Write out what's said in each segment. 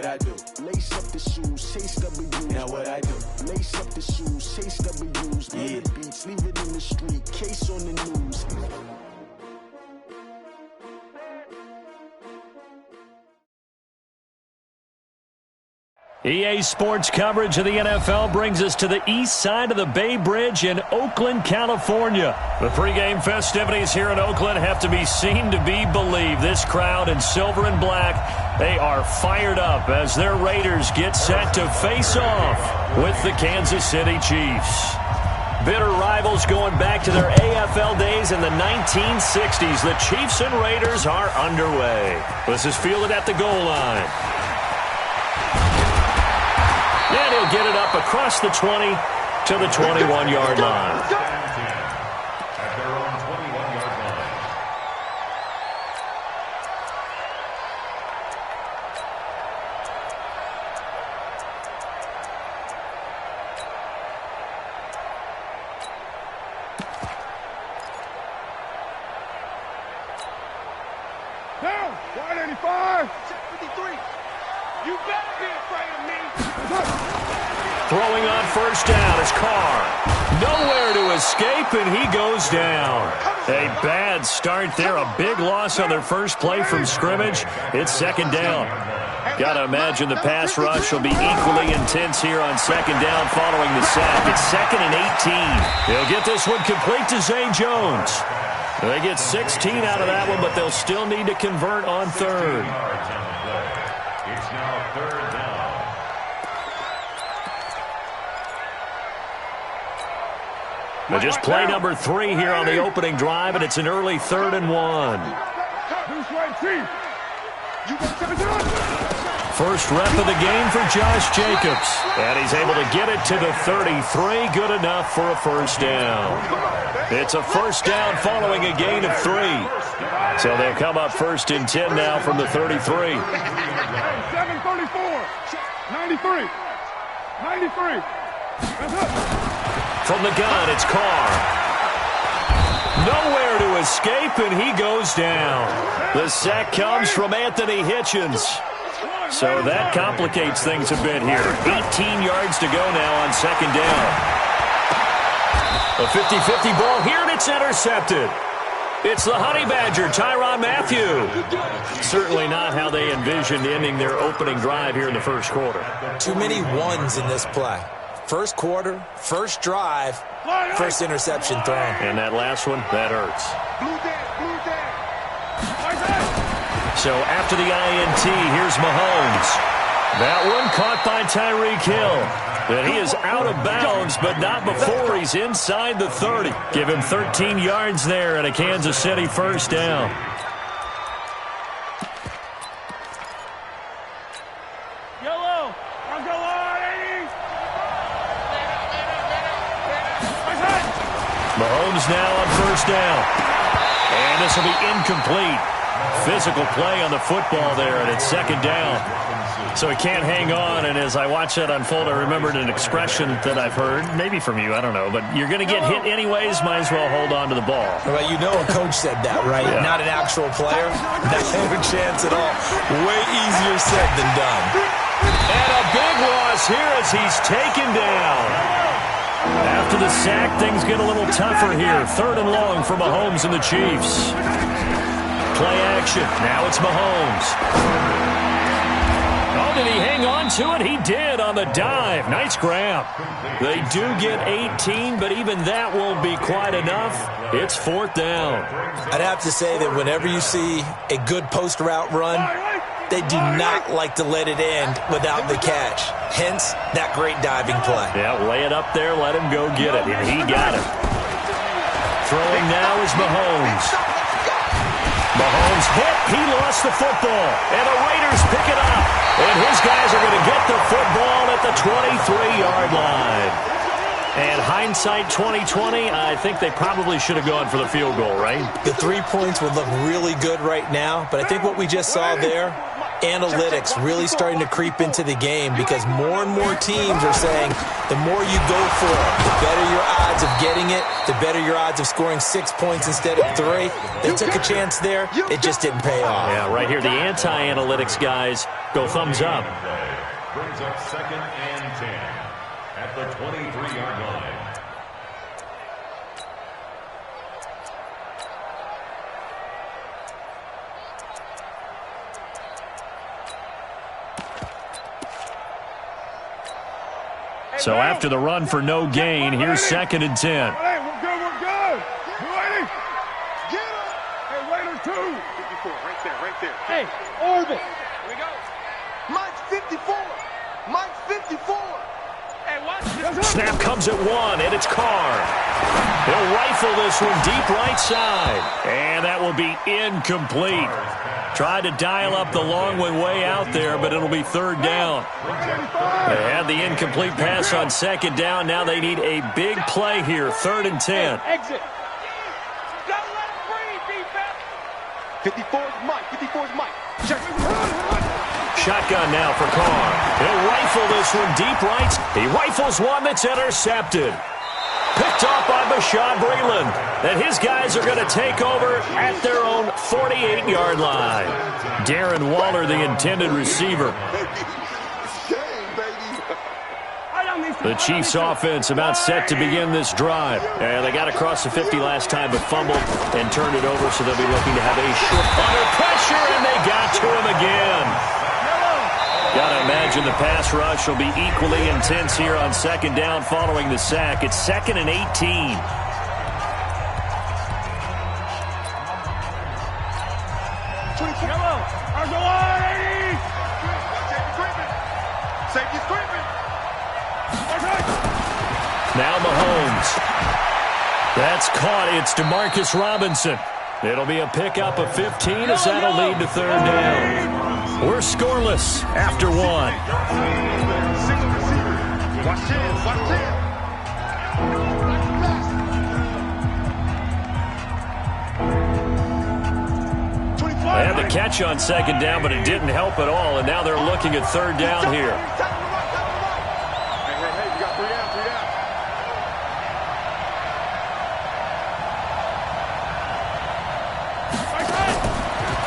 I do. Lace up the shoes, chase W's. Now what I do. Lace up the shoes, chase W's. Yeah. The beats, leave it in the street, case on the news. EA Sports coverage of the NFL brings us to the east side of the Bay Bridge in Oakland, California. The pregame festivities here in Oakland have to be seen to be believed. This crowd in silver and black, they are fired up as their Raiders get set to face off with the Kansas City Chiefs. Bitter rivals going back to their AFL days in the 1960s. The Chiefs and Raiders are underway. This is fielded at the goal line. And he'll get it up across the 20 to the 21-yard line. At their own 21-yard line. Down, 185. Check 53. You better be afraid of me. Throwing on first down is Carr. Nowhere to escape, and he goes down. A bad start there. A big loss on their first play from scrimmage. It's second down. Got to imagine the pass rush will be equally intense here on second down following the sack. It's 2nd and 18. They'll get this one complete to Zay Jones. They get 16 out of that one, but they'll still need to convert on third. It's now third down. But just play number 3 here on the opening drive, and it's an early 3rd and 1. First rep of the game for Josh Jacobs. And he's able to get it to the 33. Good enough for a first down. It's a first down following a gain of 3. So they'll come up 1st and 10 now from the 33. 734. 93. 93. From the gun, it's Carr. Nowhere to escape, and he goes down. The sack comes from Anthony Hitchens. So that complicates things a bit here. 18 yards to go now on second down. A 50-50 ball here, and it's intercepted. It's the Honey Badger, Tyrann Mathieu. Certainly not how they envisioned ending their opening drive here in the first quarter. Too many ones in this play. First quarter, first drive, first interception thrown. And that last one, that hurts. So after the INT, here's Mahomes. That one caught by Tyreek Hill. But he is out of bounds, but not before he's inside the 30. Give him 13 yards there and a Kansas City first down. Yellow. I'll go on, 80. Mahomes now on first down. And this will be incomplete. Physical play on the football there, and it's second down. So he can't hang on, and as I watch that unfold, I remembered an expression that I've heard, maybe from you, I don't know, but you're going to get hit anyways, might as well hold on to the ball. Well, you know a coach said that, right? Yeah. Not an actual player. Not a chance at all. Way easier said than done. And a big loss here as he's taken down. After the sack, things get a little tougher here. 3rd and long for Mahomes and the Chiefs. Play action. Now it's Mahomes. Oh, did he hang on to it? He did on the dive. Nice grab. They do get 18, but even that won't be quite enough. It's 4th down. I'd have to say that whenever you see a good post route run, they do not like to let it end without the catch. Hence, that great diving play. Yeah, lay it up there, let him go get it, and he got it. Throwing now is Mahomes. Mahomes hit. He lost the football. And the Raiders pick it up. And his guys are going to get the football at the 23-yard line. And hindsight 2020, I think they probably should have gone for the field goal, right? The 3 points would look really good right now, but I think what we just saw there, analytics really starting to creep into the game because more and more teams are saying the more you go for it, the better your odds of getting it, the better your odds of scoring 6 points instead of 3. They took a chance there. It just didn't pay off. Yeah, right here, the anti-analytics guys Go thumbs up. Brings up 2nd and 10 at the 23-yard line. So after the run for no gain, here's 2nd and 10. Hey, we're good, we're good. You ready? Get up. Hey, Raiders 2. 54, right there. Hey, orbit. Here we go. Mike's 54. Mike's 54. Hey, watch this. Snap comes at 1, and it's Carr. He'll rifle this one deep right side. And that will be incomplete. Tried to dial up the long one way out there, but it'll be 3rd down. They had the incomplete pass on 2nd down. Now they need a big play here, 3rd and 10. Exit. Don't let him breathe, defense. 54's Mike. 54's Mike. Check. Shotgun now for Carr. He'll rifle this one deep right. He rifles one that's intercepted. Picked off by Bashaud Breeland. And his guys are going to take over at their own 48-yard line. Darren Waller, the intended receiver. The Chiefs offense about set to begin this drive. And they got across the 50 last time but fumbled and turned it over, so they'll be looking to have a short under pressure, and they got to him again. Got to imagine the pass rush will be equally intense here on 2nd down following the sack. It's 2nd and 18. Now Mahomes. That's caught. It's Demarcus Robinson. It'll be a pickup of 15 as that'll lead to 3rd down. We're scoreless after 1. They had the catch on 2nd down, but it didn't help at all, and now they're looking at 3rd down here.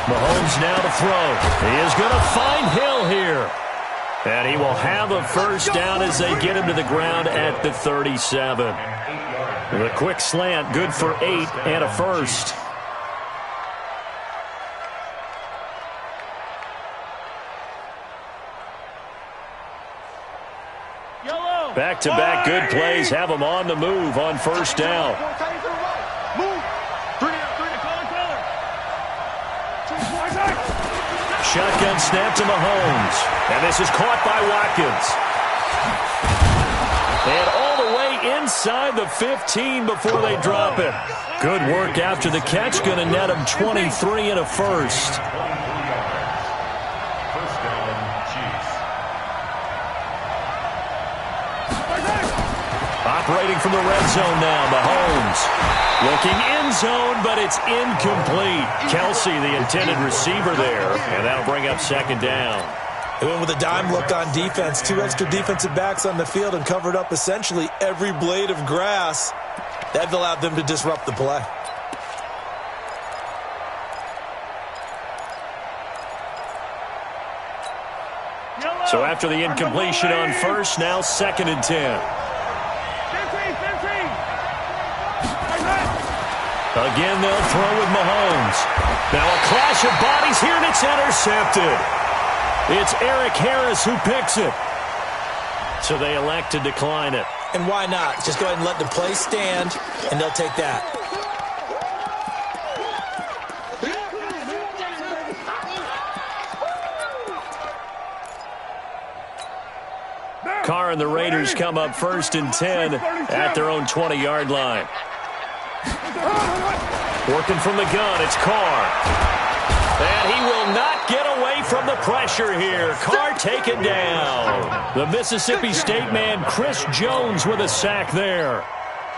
Mahomes now to throw. He is going to find Hill here. And he will have a 1st down as they get him to the ground at the 37. The quick slant, good for 8 and a 1st. Back-to-back good plays have them on the move on 1st down. Shotgun snap to Mahomes. And this is caught by Watkins. And all the way inside the 15 before they drop it. Good work after the catch. Going to net him 23 and a 1st. Operating from the red zone now, Mahomes. Looking end zone, but it's incomplete. Kelsey, the intended receiver there, and that'll bring up 2nd down. They went with a dime look on defense. 2 extra defensive backs on the field and covered up essentially every blade of grass. That allowed them to disrupt the play. So after the incompletion on 1st, now 2nd and 10. Again, they'll throw with Mahomes. Now a clash of bodies here, and it's intercepted. It's Eric Harris who picks it. So they elect to decline it. And why not? Just go ahead and let the play stand, and they'll take that. Carr and the Raiders come up 1st and 10 at their own 20-yard line. Working from the gun, it's Carr. And he will not get away from the pressure here. Carr taken down. The Mississippi State man, Chris Jones, with a sack there.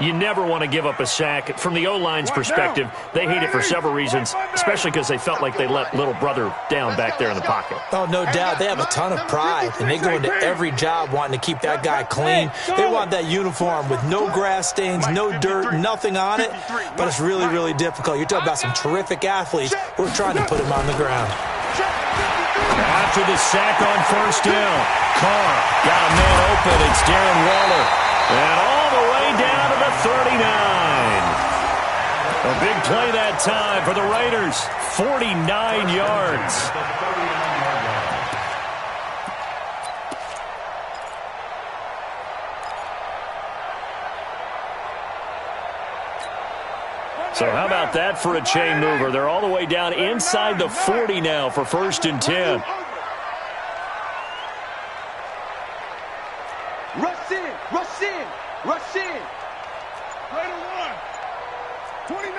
You never want to give up a sack. From the O-line's perspective, they hate it for several reasons, especially because they felt like they let little brother down back there in the pocket. Oh, no doubt. They have a ton of pride, and they go into every job wanting to keep that guy clean. They want that uniform with no grass stains, no dirt, nothing on it, but it's really, really difficult. You're talking about some terrific athletes who are trying to put him on the ground. After the sack on first down, Carr got a man open. It's Darren Waller. And all the way down to the 39. A big play that time for the Raiders. 49 yards. So how about that for a chain mover? They're all the way down inside the 40 now for 1st and 10. Rush in, rush in, rush in. Raider 1, 29.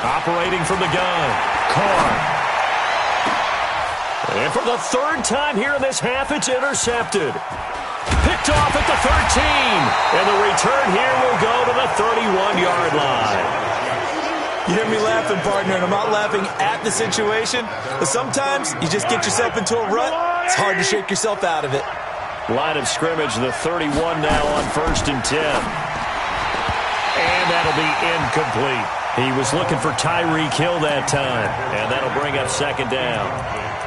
Operating from the gun, Carr. And for the 3rd time here in this half, it's intercepted. Picked off at the 13. And the return here will go to the 31-yard line. You hear me laughing, partner, and I'm not laughing at the situation, but sometimes you just get yourself into a rut. It's hard to shake yourself out of it. Line of scrimmage, the 31 now on 1st and 10. And that'll be incomplete. He was looking for Tyreek Hill that time, and that'll bring up 2nd down.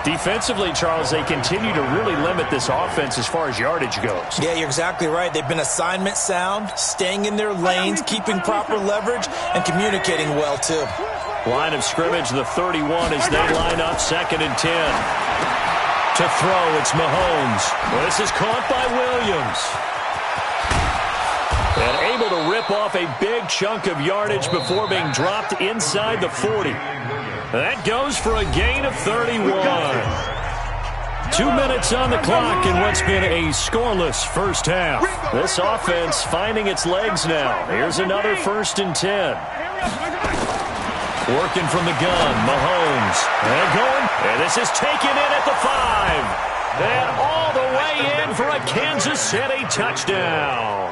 Defensively, Charles, they continue to really limit this offense as far as yardage goes. Yeah, you're exactly right. They've been assignment sound, staying in their lanes, keeping proper leverage, and communicating well, too. Line of scrimmage, the 31 as they line up 2nd and 10. To throw, it's Mahomes. Well, this is caught by Williams. And able to rip off a big chunk of yardage before being dropped inside the 40. That goes for a gain of 31. 2 minutes on the clock in what's been a scoreless first half. This offense finding its legs now. Here's another 1st and 10. Working from the gun, Mahomes. And going. And this is taken in at the 5. And all the way in for a Kansas City touchdown.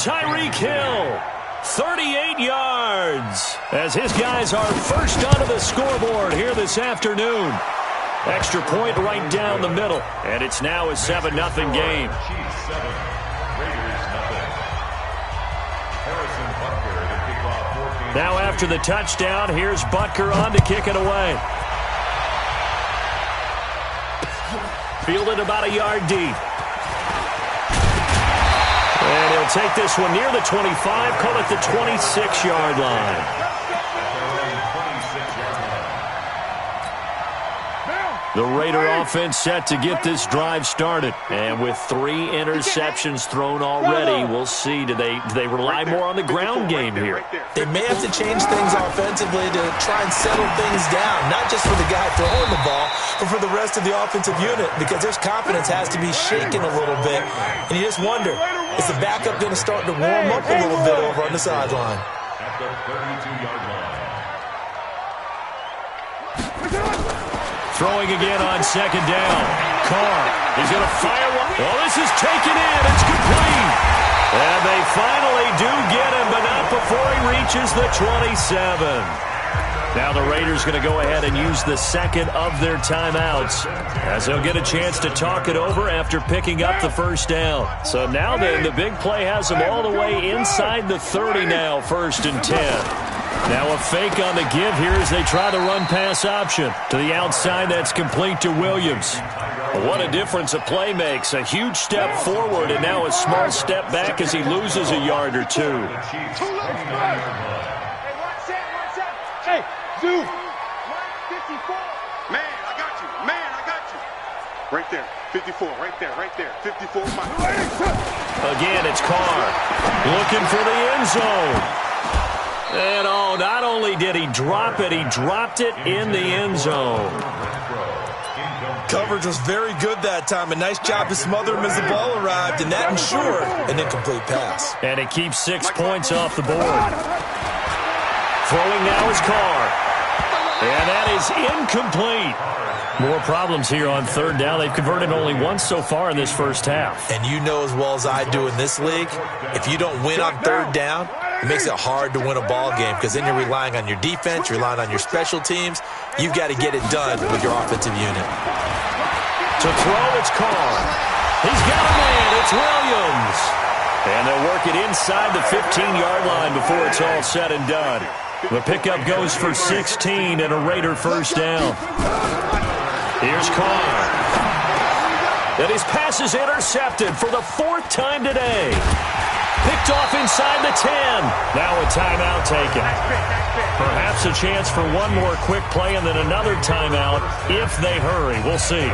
Tyreek Hill, 38 yards, as his guys are first onto the scoreboard here this afternoon. Extra point right down the middle, and it's now a 7-0 game. Now after the touchdown, here's Butker on to kick it away. Fielded about a yard deep. And he'll take this one near the 25, call it the 26-yard line. The Raider offense set to get this drive started. And with 3 interceptions thrown already, we'll see. Do they rely more on the ground game here? They may have to change things offensively to try and settle things down, not just for the guy throwing the ball, but for the rest of the offensive unit, because their confidence has to be shaken a little bit. And you just wonder, is the backup going to start to warm up a little bit over on the sideline? At the 32-yard line. Throwing again on 2nd down. Carr, he's going to fire one. Oh, this is taken in. It's complete. And they finally do get him, but not before he reaches the 27. Now the Raiders going to go ahead and use the 2nd of their timeouts, as they'll get a chance to talk it over after picking up the 1st down. So now then, the big play has them all the way inside the 30 now, 1st and 10. Now a fake on the give here as they try the run-pass option. To the outside, that's complete to Williams. What a difference a play makes. A huge step forward and now a small step back as he loses a yard or 2. Hey, Zoo. 54. Man, I got you. Man, I got you. Right there. 54. Right there. Right there. 54. Again, it's Carr. Looking for the end zone. And oh, not only did he drop it, he dropped it in the end zone. Coverage was very good that time. A nice job to smother him as the ball arrived, and that ensured an incomplete pass. And it keeps 6 points off the board. Throwing now is Carr. And that is incomplete. More problems here on 3rd down. They've converted only once so far in this first half. And you know as well as I do in this league, if you don't win on 3rd down, it makes it hard to win a ball game because then you're relying on your defense, you're relying on your special teams. You've got to get it done with your offensive unit. To throw, it's Carr. He's got a man. It's Williams. And they'll work it inside the 15-yard line before it's all said and done. The pickup goes for 16 and a Raider first down. Here's Carr. And his pass is intercepted for the 4th time today. Picked off inside the 10. Now a timeout taken. Perhaps a chance for one more quick play and then another timeout if they hurry. We'll see.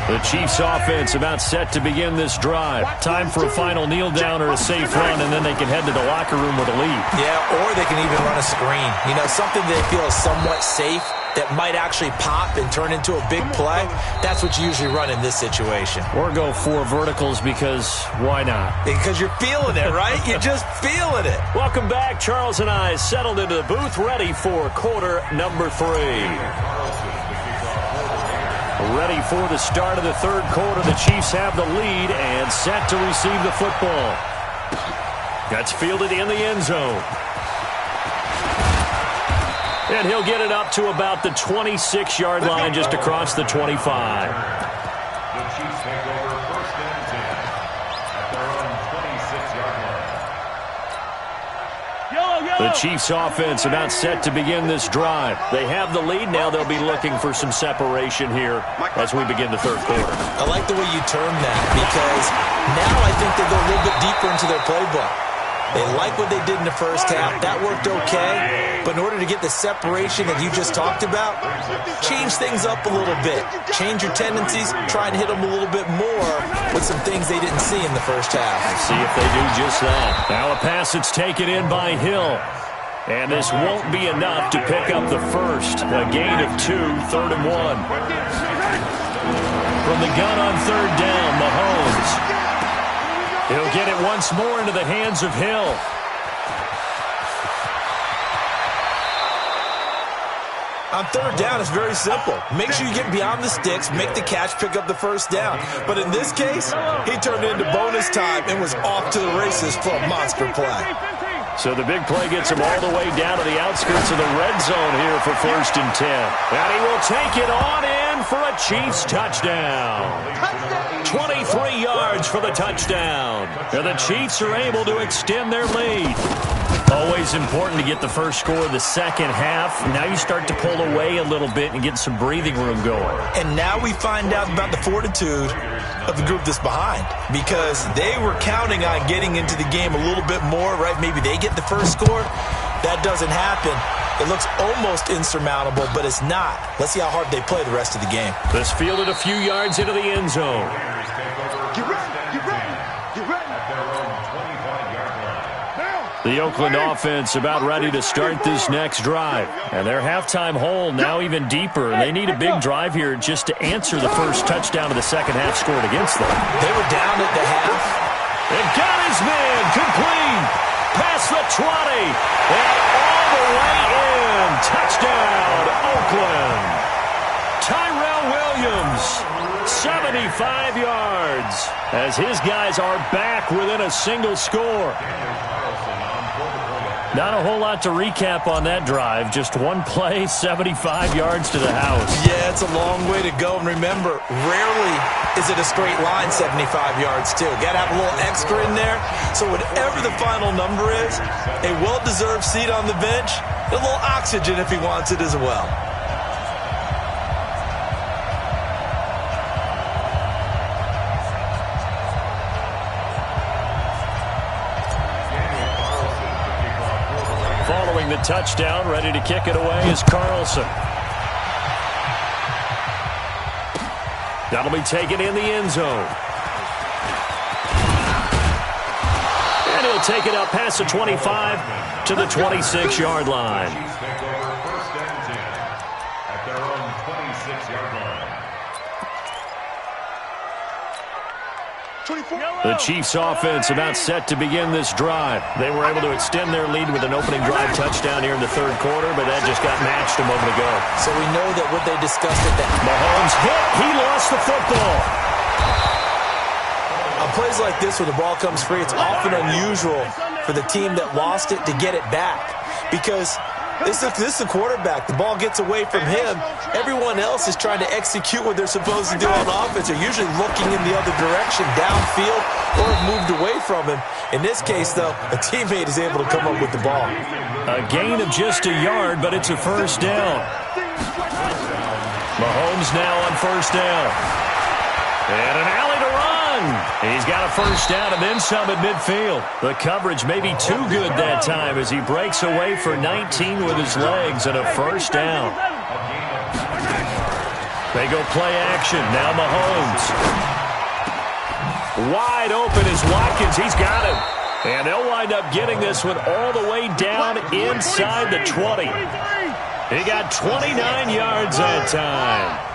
The Chiefs offense about set to begin this drive. Time for a final kneel down or a safe run, and then they can head to the locker room with a lead. Yeah, or they can even run a screen. You know, something they feel is somewhat safe that might actually pop and turn into a big play. That's what you usually run in this situation. Or go 4 verticals because why not? Because you're feeling it, right? You're just feeling it. Welcome back. Charles and I settled into the booth, ready for quarter number 3. Ready for the start of the 3rd quarter. The Chiefs have the lead and set to receive the football. That's fielded in the end zone. And he'll get it up to about the 26-yard line, just across the 25. The Chiefs take over 1st and 10 at their own 26-yard line. The Chiefs offense about set to begin this drive. They have the lead now. They'll be looking for some separation here as we begin the 3rd quarter. I like the way you term that, because now I think they go a little bit deeper into their playbook. They like what they did in the first half. That worked okay. But in order to get the separation that you just talked about, change things up a little bit. Change your tendencies. Try and hit them a little bit more with some things they didn't see in the first half. See if they do just that. Now a pass that's taken in by Hill. And this won't be enough to pick up the first. A gain of 2, 3rd and 1. From the gun on 3rd down, Mahomes. He'll get it once more into the hands of Hill. On 3rd down, it's very simple. Make sure you get beyond the sticks, make the catch, pick up the first down. But in this case, he turned it into bonus time and was off to the races for a monster play. So the big play gets him all the way down to the outskirts of the red zone here for 1st and 10. And he will take it on in for a Chiefs touchdown. 23 yards for the touchdown. And the Chiefs are able to extend their lead. Always important to get the first score of the second half. Now you start to pull away a little bit and get some breathing room going. And now we find out about the fortitude of the group that's behind, because they were counting on getting into the game a little bit more, right? Maybe they get the first score. That doesn't happen. It looks almost insurmountable, but it's not. Let's see how hard they play the rest of the game. This fielded a few yards into the end zone. Get ready, get ready, get ready. At their own 25-yard line. The Oakland offense about ready to start this next drive. And their halftime hole now even deeper. They need a big drive here just to answer the first touchdown of the second half scored against them. They were down at the half. And got his man complete. Past the 20. And all the way in. Touchdown, Oakland. Tyrell Williams, 75 yards. As his guys are back within a single score. Not a whole lot to recap on that drive. Just one play, 75 yards to the house. Yeah, it's a long way to go. And remember, rarely is it a straight line 75 yards, too. Got to have a little extra in there. So whatever the final number is, a well-deserved seat on the bench, a little oxygen if he wants it as well. Following the touchdown, ready to kick it away is Carlson. That'll be taken in the end zone. And he'll take it up past the 25 to the 26-yard line. Take over 1st and 10 at their own 26-yard line. The Chiefs offense about set to begin this drive. They were able to extend their lead with an opening drive touchdown here in the 3rd quarter, but that just got matched a moment ago. So we know that what they discussed at that. Mahomes hit. He lost the football. On plays like this where the ball comes free, it's often unusual for the team that lost it to get it back, because This is the quarterback. The ball gets away from him. Everyone else is trying to execute what they're supposed to do on offense. They're usually looking in the other direction, downfield, or have moved away from him. In this case, though, a teammate is able to come up with the ball. A gain of just a yard, but it's a first down. Mahomes now on first down. And an alley to run. He's got a first down and then some at midfield. The coverage may be too good that time as he breaks away for 19 with his legs and a first down. They go play action. Now Mahomes. Wide open is Watkins. He's got him. And they'll wind up getting this one all the way down inside the 20. He got 29 yards that time.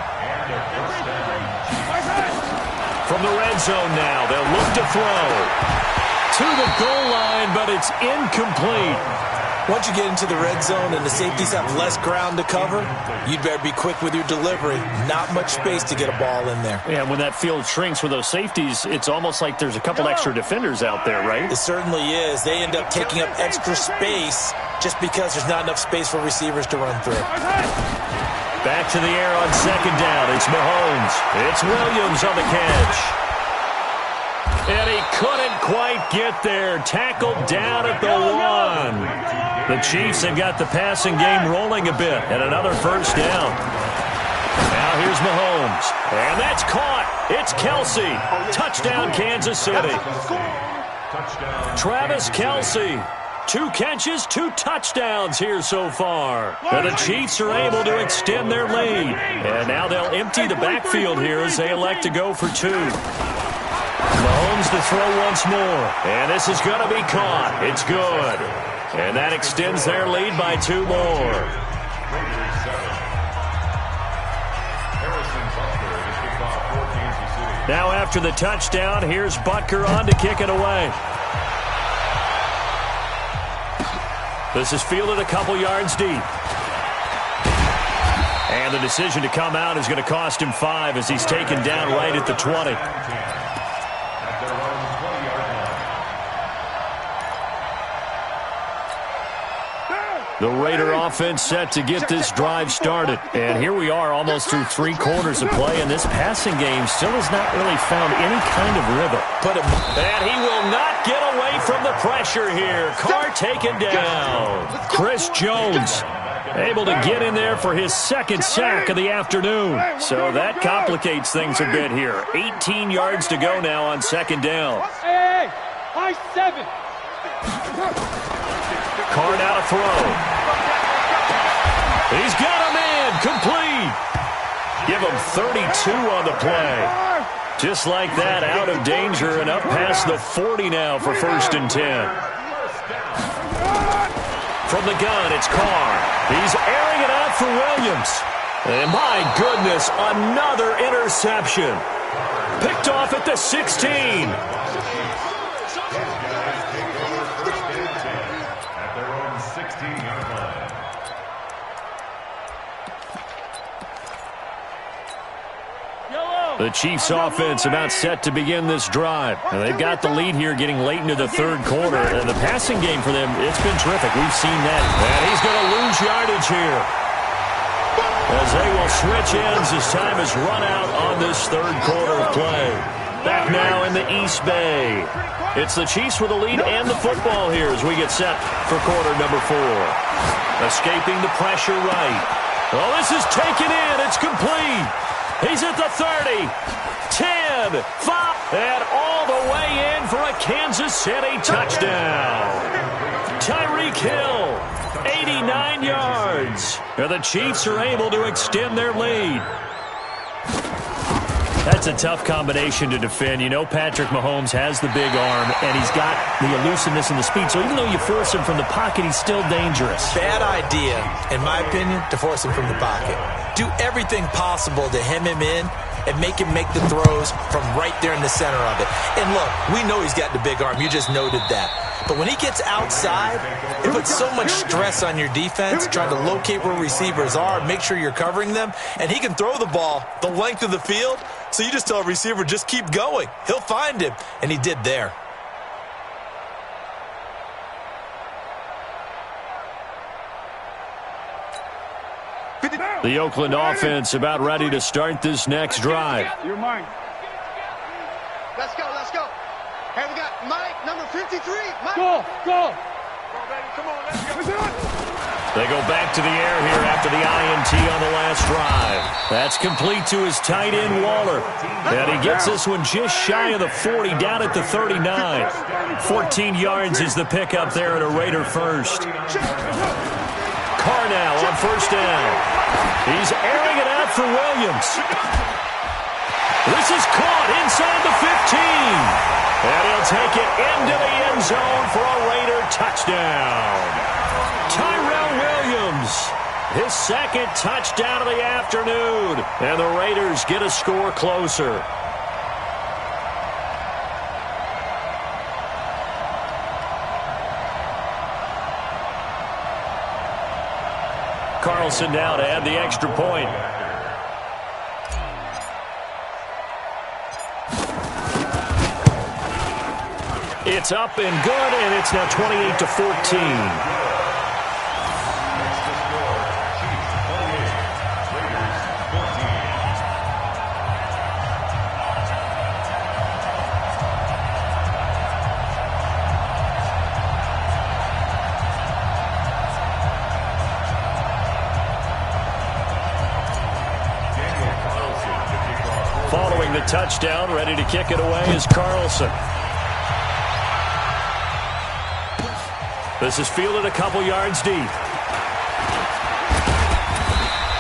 From the red zone now, they'll look to throw. To the goal line, but it's incomplete. Once you get into the red zone and the safeties have less ground to cover, you'd better be quick with your delivery. Not much space to get a ball in there. Yeah, when that field shrinks with those safeties, it's almost like there's a couple extra defenders out there, right? It certainly is. They end up taking up extra space just because there's not enough space for receivers to run through. Back to the air on second down. It's Mahomes. It's Williams on the catch. And he couldn't quite get there. Tackled down at the 1. The Chiefs have got the passing game rolling a bit. And another first down. Now here's Mahomes. And that's caught. It's Kelce. Touchdown, Kansas City. Travis Kelce. 2 catches, 2 touchdowns here so far. And the Chiefs are able to extend their lead. And now they'll empty the backfield here as they elect to go for 2. Mahomes to throw once more. And this is going to be caught. It's good. And that extends their lead by 2 more. Now after the touchdown, here's Butker on to kick it away. This is fielded a couple yards deep. And the decision to come out is going to cost him 5 as he's taken down right at the 20. The Raider offense set to get this drive started. And here we are almost through 3 quarters of play, and this passing game still has not really found any kind of rhythm. And he will not get away from the pressure here. Carr taken down. Chris Jones able to get in there for his 2nd sack of the afternoon. So that complicates things a bit here. 18 yards to go now on 2nd down. Hey, high 7. Carr now to throw. He's got a man complete. Give him 32 on the play. Just like that, out of danger and up past the 40 now for 1st and 10. From the gun, it's Carr. He's airing it out for Williams. And my goodness, another interception. Picked off at the 16. The Chiefs offense about set to begin this drive. And they've got the lead here getting late into the 3rd quarter. And the passing game for them, it's been terrific. We've seen that. And he's going to lose yardage here. As they will switch ends as time has run out on this 3rd quarter of play. Back now in the East Bay. It's the Chiefs with the lead and the football here as we get set for quarter number 4. Escaping the pressure right. Well, this is taken in. It's complete. He's at the 30, 10, 5, and all the way in for a Kansas City touchdown. Tyreek Hill, 89 yards. And the Chiefs are able to extend their lead. That's a tough combination to defend. You know Patrick Mahomes has the big arm, and he's got the elusiveness and the speed. So even though you force him from the pocket, he's still dangerous. Bad idea, in my opinion, to force him from the pocket. Do everything possible to hem him in and make him make the throws from right there in the center of it. And look, we know he's got the big arm. You just noted that. But when he gets outside, it puts so much stress on your defense, trying to locate where receivers are, make sure you're covering them, and he can throw the ball the length of the field, so you just tell a receiver, just keep going. He'll find him, and he did there. The Oakland offense about ready to start this next drive. You're mine. Let's go, let's go. Hey, we got Mike, number 53. Mike. Go. Come on, baby. Come on, let's go. They go back to the air here after the INT on the last drive. That's complete to his tight end, Waller. And he gets this one just shy of the 40, down at the 39. 14 yards is the pickup there at a Raider first. Carr now on first down. He's airing it out for Williams. This is caught inside the 15. And he'll take it into the end zone for a Raider touchdown. Tyrell Williams, his second touchdown of the afternoon. And the Raiders get a score closer. Carlson now to add the extra point. It's up and good, and it's now 28-14. Following the touchdown, ready to kick it away is Carlson. This is fielded a couple yards deep.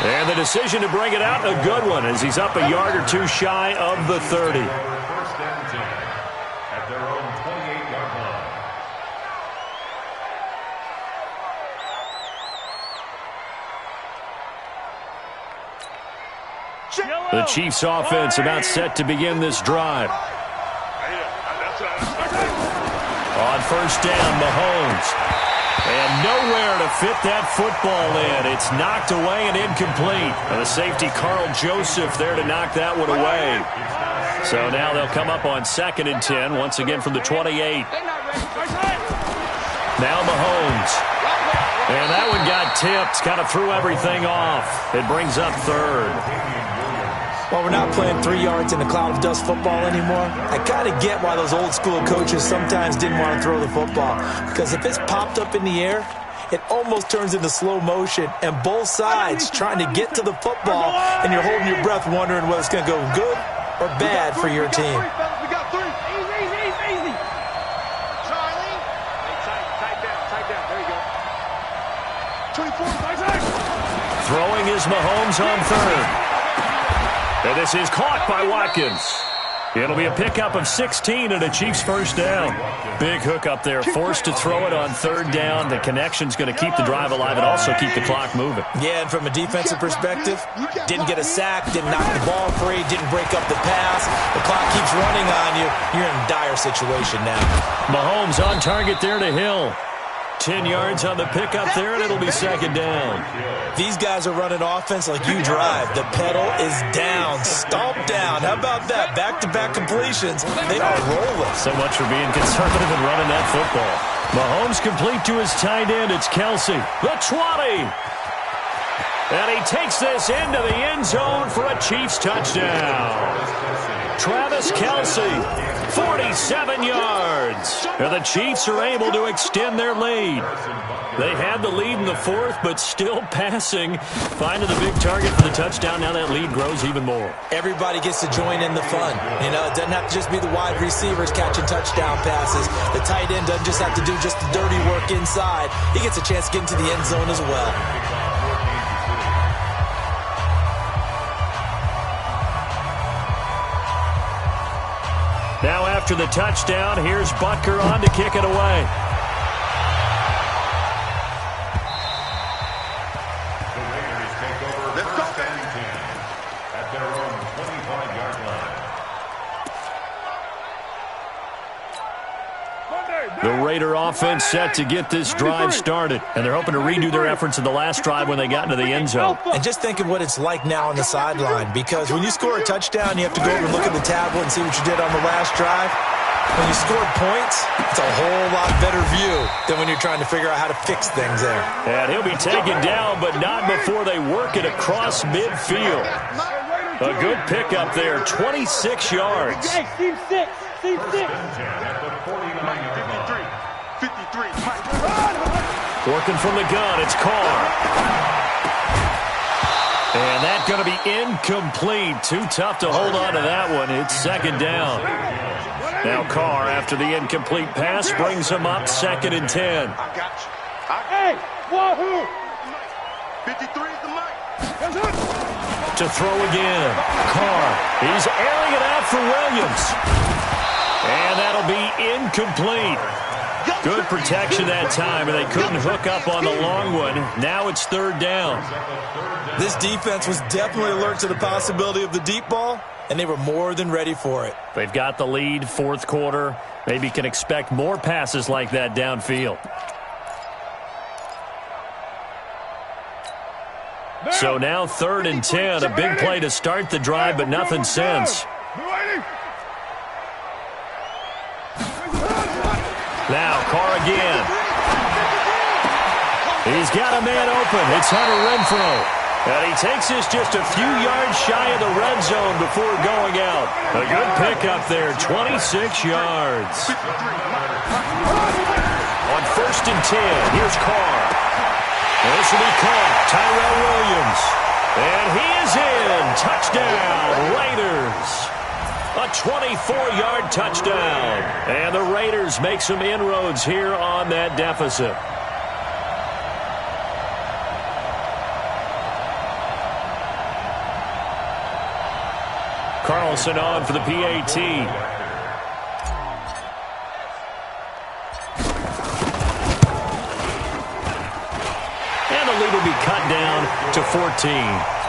And the decision to bring it out, a good one, as he's up a yard or two shy of the 30. First and 10 at their own 28-yard line. The Chiefs offense about set to begin this drive. On first down, Mahomes. And nowhere to fit that football in. It's knocked away and incomplete. And the safety, Carl Joseph, there to knock that one away. So now they'll come up on 2nd and 10, once again from the 28. Now Mahomes. And that one got tipped, kind of threw everything off. It brings up 3rd. Well, we're not playing 3 yards in a cloud of dust football anymore. I kind of get why those old school coaches sometimes didn't want to throw the football. Because if it's popped up in the air, it almost turns into slow motion. And both sides trying to get to the football, and you're holding your breath wondering whether it's going to go good or bad for your team. We got 3. Easy. Charlie. Hey, tight down. There you go. 24. Throwing is Mahomes on 3rd. And this is caught by Watkins. It'll be a pickup of 16 and a Chiefs first down. Big hook up there, forced to throw it on 3rd down. The connection's going to keep the drive alive and also keep the clock moving. Yeah, and from a defensive perspective, didn't get a sack, didn't knock the ball free, didn't break up the pass. The clock keeps running on you. You're in a dire situation now. Mahomes on target there to Hill. 10 yards on the pickup there, and it'll be 2nd down. These guys are running offense like you drive. The pedal is down, stomped down. How about that? Back-to-back completions. They are rolling. So much for being conservative and running that football. Mahomes complete to his tight end. It's Kelsey. The 20. And he takes this into the end zone for a Chiefs touchdown. Travis Kelsey, 47 yards. And the Chiefs are able to extend their lead. They had the lead in the 4th, but still passing. Finding the big target for the touchdown. Now that lead grows even more. Everybody gets to join in the fun. You know, it doesn't have to just be the wide receivers catching touchdown passes. The tight end doesn't just have to do just the dirty work inside. He gets a chance to get into the end zone as well. Now after the touchdown, here's Butker on to kick it away. The Raiders take over first and 10 at their own 25-yard line. The Raider offense set to get this drive started, and they're hoping to redo their efforts in the last drive when they got into the end zone. And just think of what it's like now on the sideline, because when you score a touchdown, you have to go over and look at the tablet and see what you did on the last drive. When you scored points, it's a whole lot better view than when you're trying to figure out how to fix things there. And he'll be taken down, but not before they work it across midfield. A good pickup there, 26 yards. Hey, team 6. Team 6. 53. Working from the gun, it's Carr. And that's going to be incomplete. Too tough to hold on to that one. It's second down. Now Carr, after the incomplete pass, brings him up 2nd and 10. I got you. Hey, wahoo! 53 is the mic. To throw again. Carr, he's airing it out for Williams. And that'll be incomplete. Good protection that time, and they couldn't hook up on the long one. Now it's 3rd down. This defense was definitely alert to the possibility of the deep ball, and they were more than ready for it. They've got the lead, 4th quarter. Maybe can expect more passes like that downfield. So now 3rd and 10, a big play to start the drive, but nothing since. Now Carr again. He's got a man open. It's Hunter Renfrow. And he takes this just a few yards shy of the red zone before going out. A good pickup there, 26 yards. On 1st and 10, here's Carr. This will be caught, Tyrell Williams. And he is in. Touchdown, Raiders. A 24-yard touchdown. And the Raiders make some inroads here on that deficit. Carlson on for the PAT. And the lead will be cut down to 14.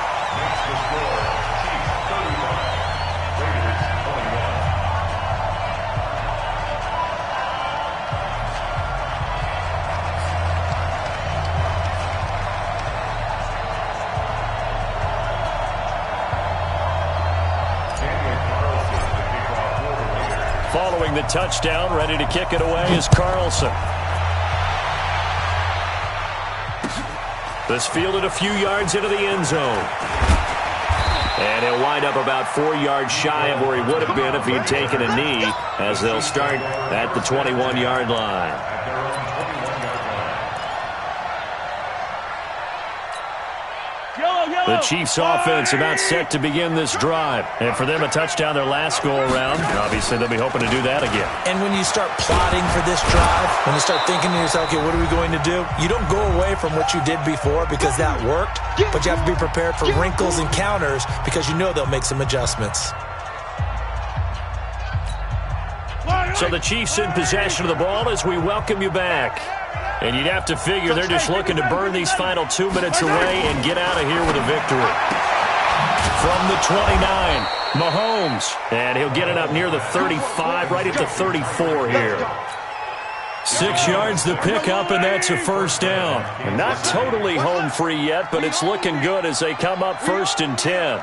Following the touchdown, ready to kick it away is Carlson. This fielded a few yards into the end zone. And he'll wind up about 4 yards shy of where he would have been if he'd taken a knee, as they'll start at the 21-yard line. The Chiefs offense about set to begin this drive. And for them, a touchdown their last go-around. Obviously, they'll be hoping to do that again. And when you start plotting for this drive, when you start thinking to yourself, okay, what are we going to do? You don't go away from what you did before because that worked, but you have to be prepared for wrinkles and counters because you know they'll make some adjustments. So the Chiefs in possession of the ball as we welcome you back. And you'd have to figure they're just looking to burn these final 2 minutes away and get out of here with a victory. From the 29, Mahomes. And he'll get it up near the 35, right at the 34 here. 6 yards the pickup, and that's a first down. And not totally home free yet, but it's looking good as they come up 1st and 10.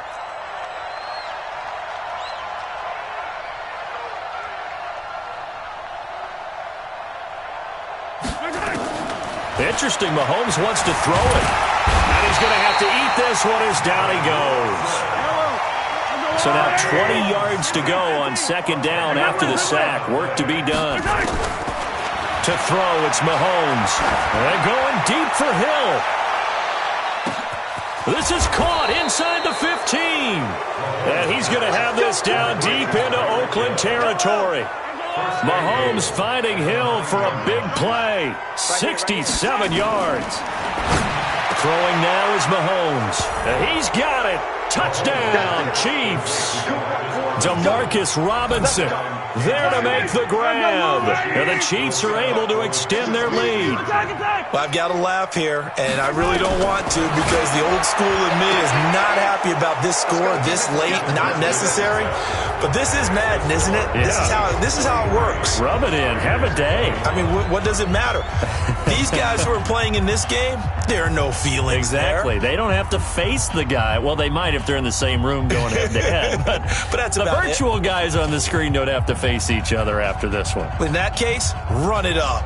Interesting, Mahomes wants to throw it. And he's going to have to eat this one as down he goes. So now 20 yards to go on 2nd down after the sack. Work to be done. To throw, it's Mahomes. And going deep for Hill. This is caught inside the 15. And he's going to have this down deep into Oakland territory. Mahomes finding Hill for a big play. 67 yards. Throwing now is Mahomes. He's got it. Touchdown, Chiefs. Demarcus Robinson there to make the grab. And the Chiefs are able to extend their lead. Well, I've got to laugh here, and I really don't want to because the old school in me is not happy about this score this late, not necessary. But this is Madden, isn't it? Yeah. This is how it works. Rub it in. Have a day. I mean, what does it matter? These guys who are playing in this game, there are no feelings Exactly. there. They don't have to face the guy. Well, they might if if they're in the same room going head-to-head. But that's the about virtual guys on the screen don't have to face each other after this one. In that case, run it up.